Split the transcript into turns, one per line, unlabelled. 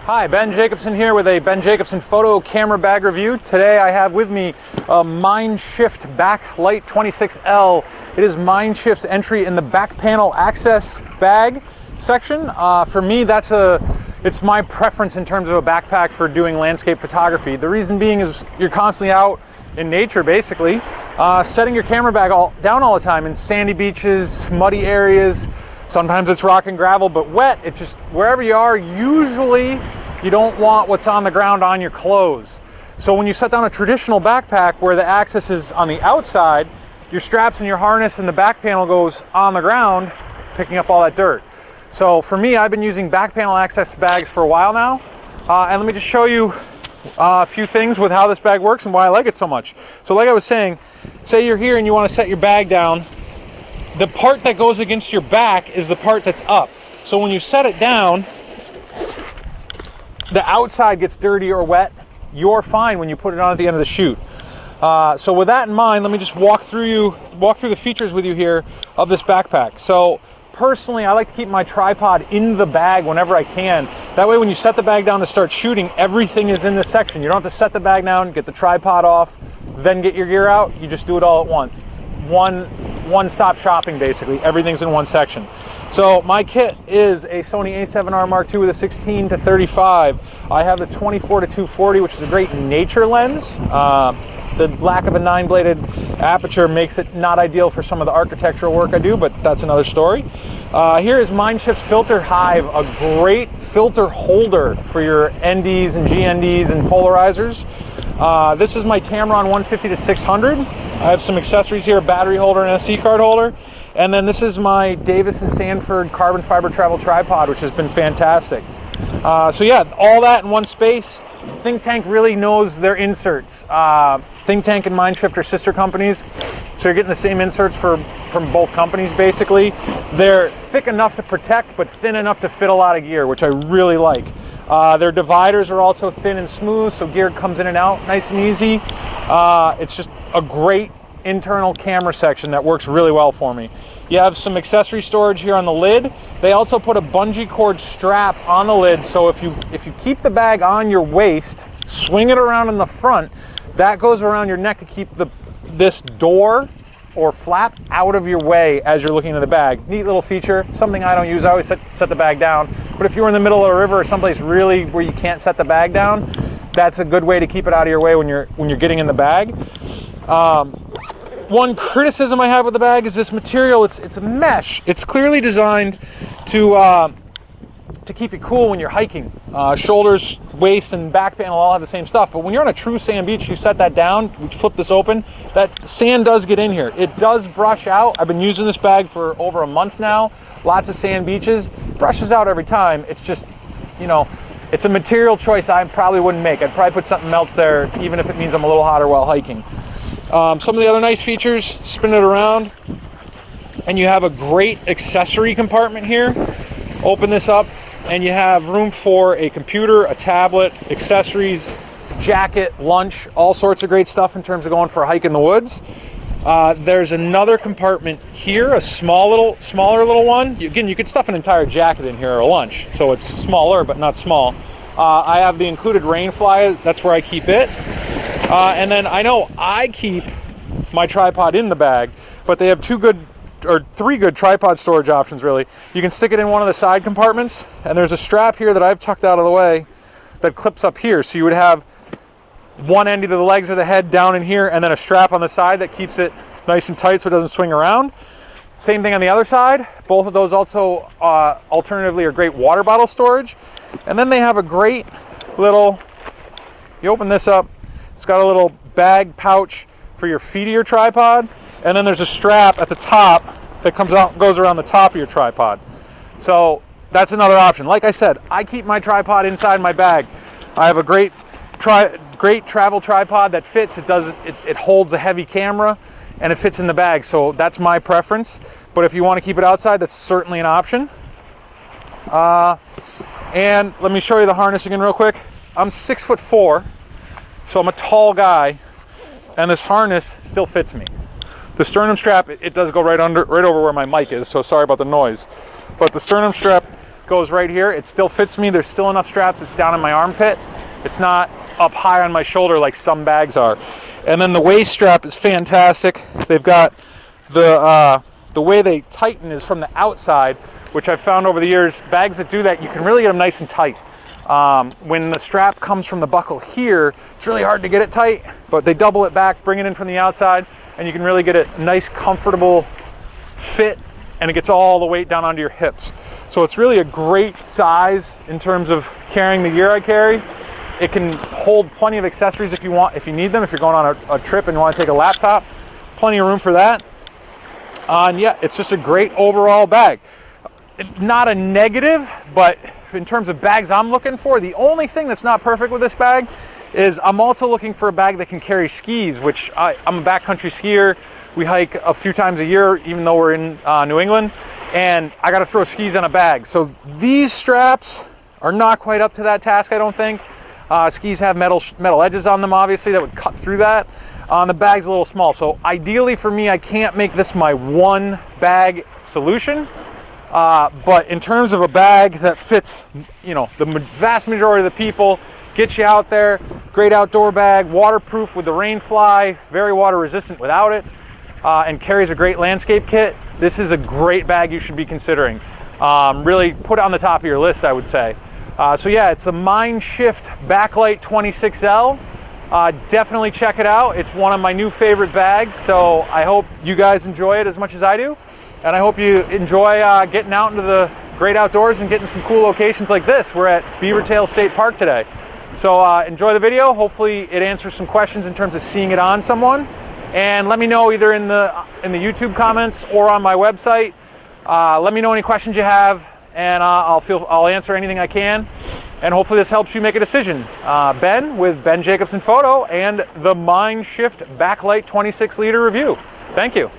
Hi, Ben Jacobson here with a Ben Jacobson photo camera bag review. Today I have with me a Mindshift Backlight 26L. It is Mindshift's entry in the back panel access bag section. For me, it's my preference in terms of a backpack for doing landscape photography. The reason being is you're constantly out in nature, basically, setting your camera bag down all the time in sandy beaches, muddy areas. Sometimes it's rock and gravel, but wet. It just, wherever you are, usually you don't want what's on the ground on your clothes. So when you set down a traditional backpack where the access is on the outside, your straps and your harness and the back panel goes on the ground, picking up all that dirt. So for me, I've been using back panel access bags for a while now. And let me just show you a few things with how this bag works and why I like it so much. So like I was saying, say you're here and you want to set your bag down. The part that goes against your back is the part that's up. So when you set it down, the outside gets dirty or wet. You're fine when you put it on at the end of the shoot. So with that in mind, let me just walk through the features with you here of this backpack. So personally, I like to keep my tripod in the bag whenever I can. That way when you set the bag down to start shooting, everything is in this section. You don't have to set the bag down, get the tripod off, then get your gear out. You just do it all at once. It's one-stop shopping, basically. Everything's in one section. So my kit is a Sony A7R Mark II with a 16 to 35. I have the 24 to 240, which is a great nature lens. The lack of a 9-bladed aperture makes it not ideal for some of the architectural work I do, but that's another story. Here is Mindshift's Filter Hive, a great filter holder for your NDs and GNDs and polarizers. This is my Tamron 150 to 600. I have some accessories here, a battery holder and SD card holder. And then this is my Davis & Sanford carbon fiber travel tripod, which has been fantastic. So yeah, all that in one space. Think Tank really knows their inserts. Think Tank and Mindshift are sister companies, so you're getting the same inserts from both companies, basically. They're thick enough to protect, but thin enough to fit a lot of gear, which I really like. Their dividers are also thin and smooth, so gear comes in and out nice and easy. It's just a great internal camera section that works really well for me. You have some accessory storage here on the lid. They also put a bungee cord strap on the lid, so if you keep the bag on your waist, swing it around in the front, that goes around your neck to keep this door or flap out of your way as you're looking into the bag. Neat little feature, something I don't use. I always set the bag down. But if you're in the middle of a river or someplace really where you can't set the bag down, that's a good way to keep it out of your way when you're getting in the bag. One criticism I have with the bag is this material. It's a mesh. It's clearly designed to keep you cool when you're hiking. Shoulders, waist, and back panel all have the same stuff. But when you're on a true sand beach, you set that down, we flip this open, that sand does get in here. It does brush out. I've been using this bag for over a month now. Lots of sand beaches. Brushes out every time. It's just, you know, it's a material choice I probably wouldn't make. I'd probably put something else there, even if it means I'm a little hotter while hiking. Some of the other nice features, spin it around, and you have a great accessory compartment here. Open this up, and you have room for a computer, a tablet, accessories, jacket, lunch, all sorts of great stuff in terms of going for a hike in the woods. There's another compartment here, a smaller little one. Again, you could stuff an entire jacket in here or a lunch, so it's smaller but not small. I have the included rain fly, that's where I keep it. And then I know I keep my tripod in the bag, but they have three good tripod storage options, really. You can stick it in one of the side compartments, and there's a strap here that I've tucked out of the way that clips up here. So you would have one end of the legs of the head down in here, and then a strap on the side that keeps it nice and tight so it doesn't swing around. Same thing on the other side. Both of those also, alternatively, are great water bottle storage. And then they have a great little, you open this up, it's got a little bag pouch for your feet of your tripod, and then there's a strap at the top that comes out and goes around the top of your tripod. So that's another option. Like I said, I keep my tripod inside my bag. I have a great travel tripod that fits. It holds a heavy camera, and it fits in the bag. So that's my preference. But if you want to keep it outside, that's certainly an option. And let me show you the harness again real quick. I'm 6'4". So I'm a tall guy, and this harness still fits me. The sternum strap, it does go right over where my mic is, so sorry about the noise. But the sternum strap goes right here. It still fits me. There's still enough straps. It's down in my armpit. It's not up high on my shoulder like some bags are. And then the waist strap is fantastic. They've got the way they tighten is from the outside, which I've found over the years, bags that do that, you can really get them nice and tight. When the strap comes from the buckle here, it's really hard to get it tight, but they double it back, bring it in from the outside, and you can really get a nice, comfortable fit, and it gets all the weight down onto your hips. So it's really a great size in terms of carrying the gear I carry. It can hold plenty of accessories if you want, if you need them, if you're going on a trip and you want to take a laptop, plenty of room for that. And yeah, it's just a great overall bag. Not a negative, but in terms of bags I'm looking for, the only thing that's not perfect with this bag is I'm also looking for a bag that can carry skis, which I'm a backcountry skier. We hike a few times a year, even though we're in New England, and I got to throw skis on a bag. So these straps are not quite up to that task, I don't think. Skis have metal edges on them, obviously, that would cut through that. The bag's a little small, so ideally for me, I can't make this my one bag solution. But in terms of a bag that fits, you know, the vast majority of the people, gets you out there, great outdoor bag, waterproof with the rain fly, very water resistant without it, and carries a great landscape kit, this is a great bag you should be considering. Really put it on the top of your list, I would say. So yeah, it's the Mindshift Backlight 26L. Definitely check it out. It's one of my new favorite bags, so I hope you guys enjoy it as much as I do. And I hope you enjoy getting out into the great outdoors and getting some cool locations like this. We're at Beavertail State Park today. So enjoy the video. Hopefully it answers some questions in terms of seeing it on someone. And let me know either in the YouTube comments or on my website. Let me know any questions you have, and I'll answer anything I can. And hopefully this helps you make a decision. Ben with Ben Jacobson Photo and the Mindshift Backlight 26 liter review. Thank you.